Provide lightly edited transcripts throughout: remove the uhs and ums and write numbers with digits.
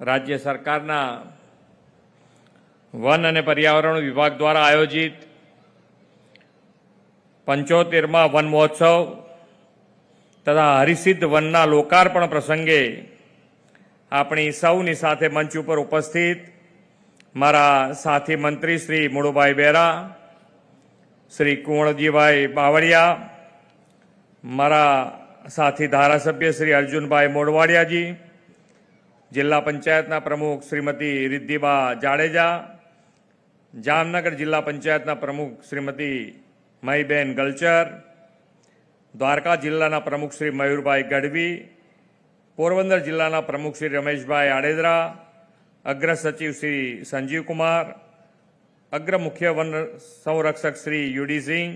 રાજ્ય સરકારના વન અને પર્યાવરણ વિભાગ દ્વારા આયોજિત 75મા વન મહોત્સવ તથા હરિસિદ્ધ વનના લોકાર્પણ પ્રસંગે આપણી સૌની સાથે મંચ ઉપર ઉપસ્થિત મારા સાથી મંત્રી શ્રી મુળુભાઈ બેરા, શ્રી કુંવરજીભાઈ બાવળિયા, મારા સાથી ધારાસભ્ય શ્રી અર્જુનભાઈ મોઢવાડિયાજી, જિલ્લા પંચાયતના પ્રમુખ શ્રીમતી રિદ્ધિબા જાડેજા, જામનગર જિલ્લા પંચાયતના પ્રમુખ શ્રીમતી મહીબેન ગલચર, દ્વારકા જિલ્લાના પ્રમુખ શ્રી મયુરભાઈ ગઢવી, પોરબંદર જિલ્લાના પ્રમુખ શ્રી રમેશભાઈ આડેદરા, અગ્ર સચિવ શ્રી સંજીવકુમાર, અગ્ર મુખ્ય વન સંરક્ષક શ્રી યુડી સિંહ,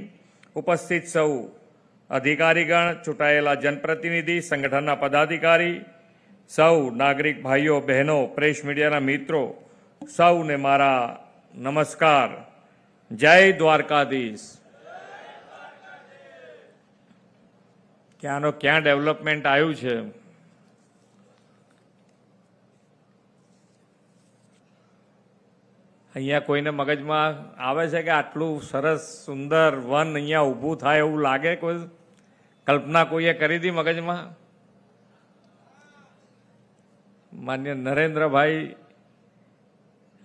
ઉપસ્થિત સૌ અધિકારીગણ, ચૂંટાયેલા જનપ્રતિનિધિ, સંગઠનના પદાધિકારી, સૌ નાગરિક ભાઈઓ બહેનો, પ્રેસ મીડિયાના મિત્રો, સૌને મારા નમસ્કાર. જય દ્વારકાધીશ. ક્યાંનો ક્યાં ડેવલપમેન્ટ આવ્યું છે. અહીંયા કોઈને મગજમાં આવે છે કે આટલું સરસ સુંદર વન અહીંયા ઊભું થાય એવું લાગે? કોઈ કલ્પના કોઈએ કરી હતી મગજમાં? માન્ય નરેન્દ્રભાઈ,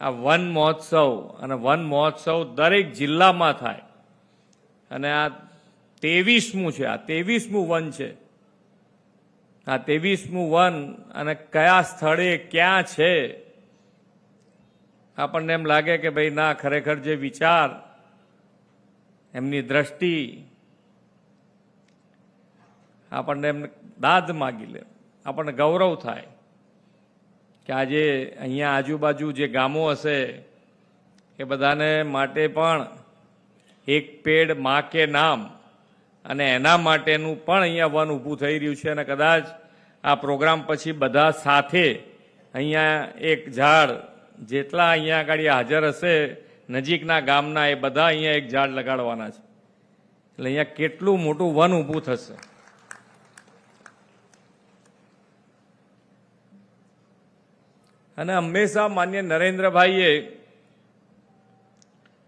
આ વન મહોત્સવ અને વન મહોત્સવ દરેક જિલ્લામાં થાય અને આ 23મું છે. આ 23મું વન છે. આ 23મું વન અને કયા સ્થળે ક્યાં છે આપણને એમ લાગે કે ભાઈ ના, ખરેખર જે વિચાર, એમની દ્રષ્ટિ આપણને એમને દાદ માગી લે, આપણને ગૌરવ થાય કે આજે અહીંયા આજુબાજુ જે ગામો હશે એ બધાને માટે પણ એક પેડ માં કે નામ અને એના માટેનું પણ અહીંયા વન ઊભું થઈ રહ્યું છે. અને કદાચ આ પ્રોગ્રામ પછી બધા સાથે અહીંયા એક ઝાડ, જેટલા અહીંયા આગળ હાજર હશે નજીકના ગામના, એ બધા અહીંયા એક ઝાડ લગાડવાના છે. એટલે અહીંયા કેટલું મોટું વન ઊભું થશે. અને હંમેશા માન્ય નરેન્દ્રભાઈએ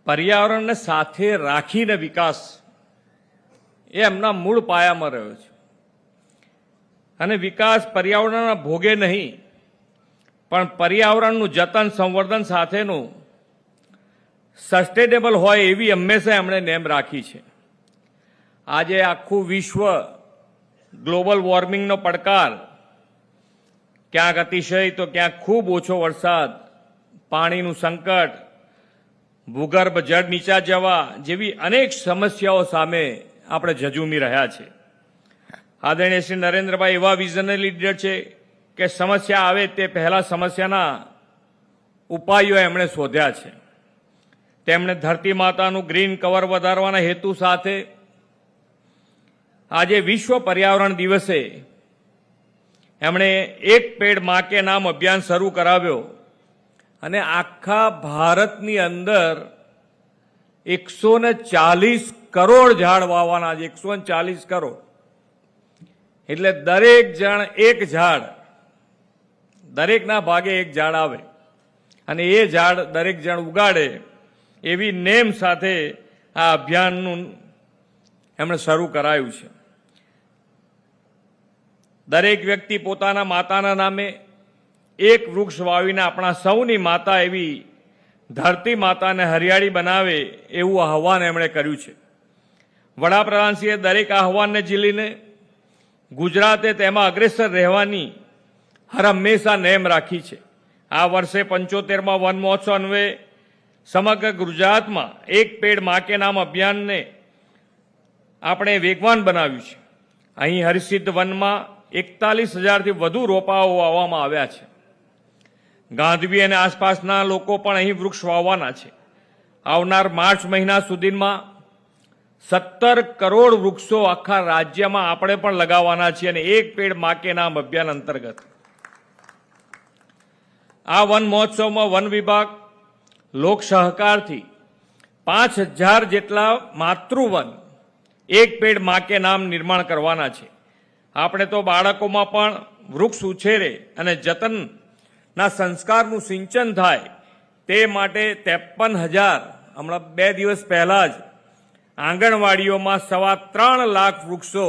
પર્યાવરણને સાથે રાખીને વિકાસ એ એમના મૂળ પાયામાં રહ્યો છે. અને વિકાસ પર્યાવરણના ભોગે નહીં, પણ પર્યાવરણનું જતન સંવર્ધન સાથેનું સસ્ટેનેબલ હોય એવી હંમેશા એમણે નેમ રાખી છે. આજે આખું વિશ્વ ગ્લોબલ વોર્મિંગનો પડકાર, ક્યાંક અતિશય તો ક્યાંક ખૂબ ઓછો વરસાદ, પાણીનું સંકટ, ભૂગર્ભ જળ નીચા જવા જેવી અનેક સમસ્યાઓ સામે આપણે ઝઝૂમી રહ્યા છે. આદરણીય શ્રી નરેન્દ્રભાઈ એવા વિઝનરી લીડર છે કે સમસ્યા આવે તે પહેલા સમસ્યાના ઉપાયો એમણે શોધ્યા છે. તેમણે ધરતી માતાનું ગ્રીન કવર વધારવાના હેતુ સાથે આજે વિશ્વ પર્યાવરણ દિવસે એમણે એક પેડ માં કે નામ અભિયાન શરૂ કરાવ્યો અને આખા ભારતની અંદર 140 કરોડ ઝાડ વાવવાના છે. 140 કરોડ એટલે દરેક જણ એક ઝાડ, દરેકના ભાગે એક ઝાડ આવે અને એ ઝાડ દરેક જણ ઉગાડે એવી નેમ સાથે આ અભિયાનનું એમણે શરૂ કરાયું છે. દરેક વ્યક્તિ પોતાના માતાના નામે એક વૃક્ષ વાવીને આપણા સૌની માતા એવી ધરતી માતાને હરિયાળી બનાવે એવું આહવાન એમણે કર્યું છે. વડાપ્રધાનશ્રીએ દરેક આહવાનને ઝીલીને ગુજરાતે તેમાં અગ્રેસર રહેવાની હર હંમેશા નેમ રાખી છે. આ વર્ષે 75મા વન મહોત્સવ અન્વયે સમગ્ર ગુજરાતમાં એક પેડ માં કે નામ અભિયાનને આપણે વેગવાન બનાવ્યું છે. અહીં હરિસિદ્ધ વનમાં 41,000થી વધુ રોપાઓ વાવવામાં આવ્યા છે. ગાંધીવી અને આસપાસના લોકો પણ અહીં વૃક્ષ વાવવાના છે. આવનાર માર્ચ મહિના સુધીમાં 17 કરોડ વૃક્ષો આખા રાજ્યમાં આપણે પણ લગાવવાના છીએ. અને એક પેડ માં કે નામ અભિયાન અંતર્ગત આ વન મહોત્સવમાં વન વિભાગ લોક સહકારથી 5,000 જેટલા માતૃવન એક પેડ માં કે નામ નિર્માણ કરવાના છે. આપણે તો બાળકોમાં પણ વૃક્ષ ઉછેરે અને જતન ના સંસ્કારનું સિંચન થાય તે માટે 53,000 હમણાં 2 દિવસ પહેલા જ આંગણવાડીઓમાં 3.25 લાખ વૃક્ષો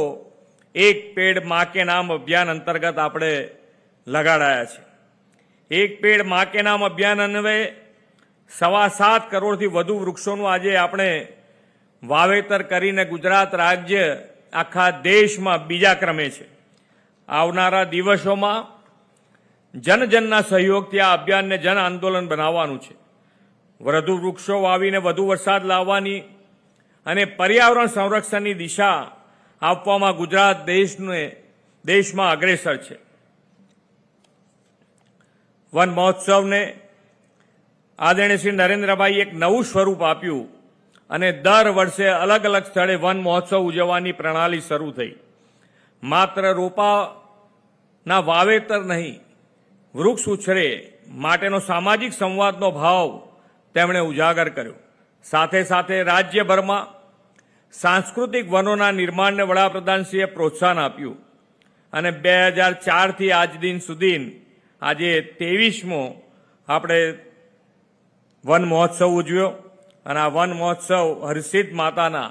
એક પેડ માં કે નામ અભિયાન અંતર્ગત આપણે લગાડાયા છે. એક પેડ માં કે નામ અભિયાન અન્વયે 7.25 કરોડથી વધુ વૃક્ષોનું આજે આપણે વાવેતર કરીને ગુજરાત રાજ્ય આખા દેશમાં બીજા ક્રમે છે. આવનારા દિવસોમાં જનજનના સહયોગથી આ અભિયાનને જન આંદોલન બનાવવાનું છે. વધુ વૃક્ષો વાવીને વધુ વરસાદ લાવવાની અને પર્યાવરણ સંરક્ષણની દિશા આપવામાં ગુજરાત દેશમાં અગ્રેસર છે. વન મહોત્સવને આદરણીય શ્રી નરેન્દ્રભાઈ એક નવું સ્વરૂપ આપ્યું અને દર વર્ષે અલગ અલગ સ્થળે વન મહોત્સવ ઉજવવાની પ્રણાલી શરૂ થઈ. માત્ર રોપાના વાવેતર નહીં, વૃક્ષ ઉછરે માટેનો સામાજિક સંવાદનો ભાવ તેમણે ઉજાગર કર્યો. સાથે સાથે રાજ્યભરમાં સાંસ્કૃતિક વનોના નિર્માણને વડાપ્રધાનશ્રીએ પ્રોત્સાહન આપ્યું અને 2004થી આજ દિન સુધી આજે 23મો આપણે વન મહોત્સવ ઉજવ્યો અને આ વન મહોત્સવ હર્ષિત માતાના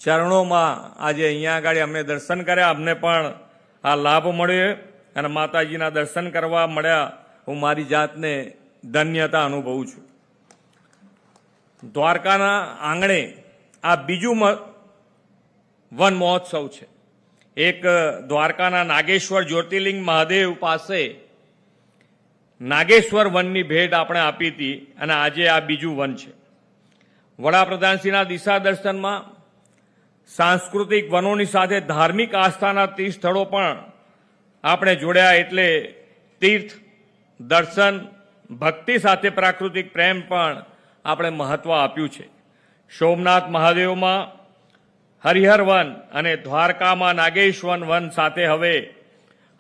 ચરણોમાં આજે અહીંયા આગળ અમને દર્શન કર્યા. અમને પણ આ લાભ મળ્યો અને માતાજીના દર્શન કરવા મળ્યા. હું મારી જાતને ધન્યતા અનુભવું છું. દ્વારકાના આંગણે આ બીજું વન મહોત્સવ છે. એક દ્વારકાના નાગેશ્વર જ્યોતિર્લિંગ મહાદેવ પાસે નાગેશ્વર વનની ભેટ આપણે આપી હતી અને આજે આ બીજું વન છે. વડાપ્રધાનશ્રીના દિશા દર્શનમાં સાંસ્કૃતિક વનોની સાથે ધાર્મિક આસ્થાના 30 સ્થળો પણ આપણે જોડ્યા. એટલે તીર્થ દર્શન ભક્તિ સાથે પ્રાકૃતિક પ્રેમ પણ આપણે મહત્વ આપ્યું છે. સોમનાથ મહાદેવમાં હરિહર વન અને દ્વારકામાં નાગેશ્વર વન સાથે હવે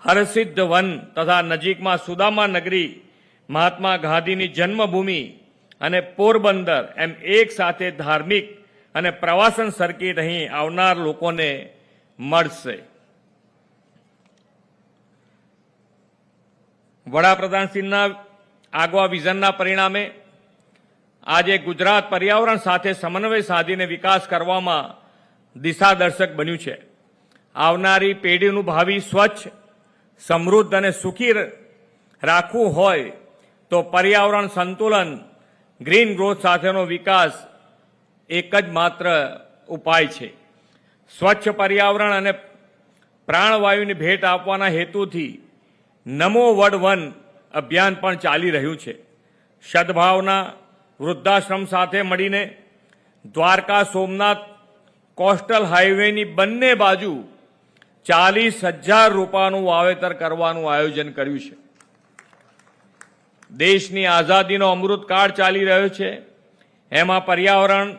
હરસિદ્ધ વન તથા નજીકમાં સુદામા નગરી, મહાત્મા ગાંધીની જન્મભૂમિ અને પોરબંદર એમ એક સાથે ધાર્મિક અને પ્રવાસન સર્કિટ અહીં આવનાર લોકોને મળશે. વડાપ્રધાનશ્રીના આગવા વિઝનના પરિણામે આજે ગુજરાત પર્યાવરણ સાથે સમન્વય સાધીને વિકાસ કરવામાં દિશાદર્શક બન્યું છે. આવનારી પેઢીનું ભાવિ સ્વચ્છ, સમૃદ્ધ અને સુખી રાખવું હોય તો પર્યાવરણ સંતુલન, ગ્રીન ગ્રોથ સાથેનો વિકાસ એક જ માત્ર ઉપાય છે. સ્વચ્છ પર્યાવરણ અને પ્રાણવાયુની ભેટ આપવાના હેતુથી નમો વડ વન અભિયાન પણ ચાલી રહ્યું છે. સદભાવના વૃદ્ધાશ્રમ સાથે મળીને દ્વારકા સોમનાથ કોસ્ટલ હાઈવેની બંને બાજુ 40,000 રોપાનું વાવેતર કરવાનું આયોજન કર્યું છે. દેશની આઝાદીનો અમૃતકાળ ચાલી રહ્યો છે. એમાં પર્યાવરણ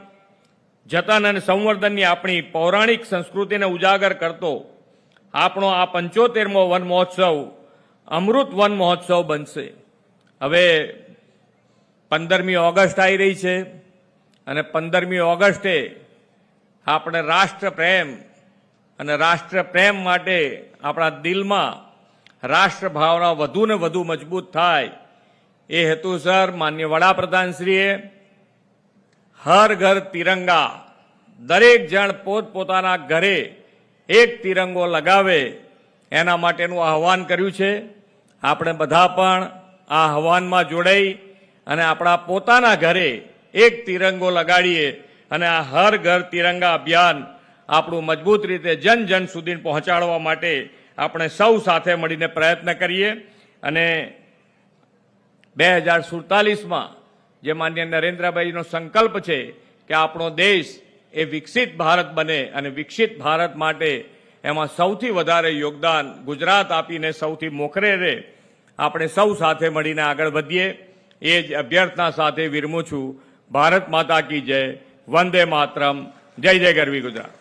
જતન અને સંવર્ધનની આપણી પૌરાણિક સંસ્કૃતિને ઉજાગર કરતો આપણો આ 75મો વન મહોત્સવ અમૃત વન મહોત્સવ બનશે. હવે 15મી ઓગસ્ટ આવી રહી છે અને 15મી ઓગસ્ટે આપણે રાષ્ટ્રપ્રેમ અને રાષ્ટ્રપ્રેમ માટે આપણા દિલમાં રાષ્ટ્રભાવના વધુ ને વધુ મજબૂત થાય એ હેતુસર માનનીય વડાપ્રધાનશ્રીએ હર ઘર તિરંગા, દરેક જણ પોતપોતાના ઘરે એક તિરંગો લગાવે એના માટેનું આહવાન કર્યું છે. આપણે બધા પણ આ આહવાનમાં જોડાઈ અને આપણા પોતાના ઘરે એક તિરંગો લગાડીએ અને આ હર ઘર તિરંગા અભિયાન આપણું મજબૂત રીતે જન જન સુધી પહોંચાડવા માટે આપણે સૌ સાથે મળીને પ્રયત્ન કરીએ અને 2047માં જે માનનીય નરેન્દ્રભાઈનો સંકલ્પ છે કે આપણો દેશ એ વિકસિત ભારત બને અને વિકસિત ભારત માટે એમાં સૌથી વધારે યોગદાન ગુજરાત આપીને સૌથી મોખરે રહે, આપણે સૌ સાથે મળીને આગળ વધીએ એ જ અભ્યર્થના સાથે વિરમું છું. ભારત માતા કી જય. વંદે માતરમ. જય જય ગરવી ગુજરાત.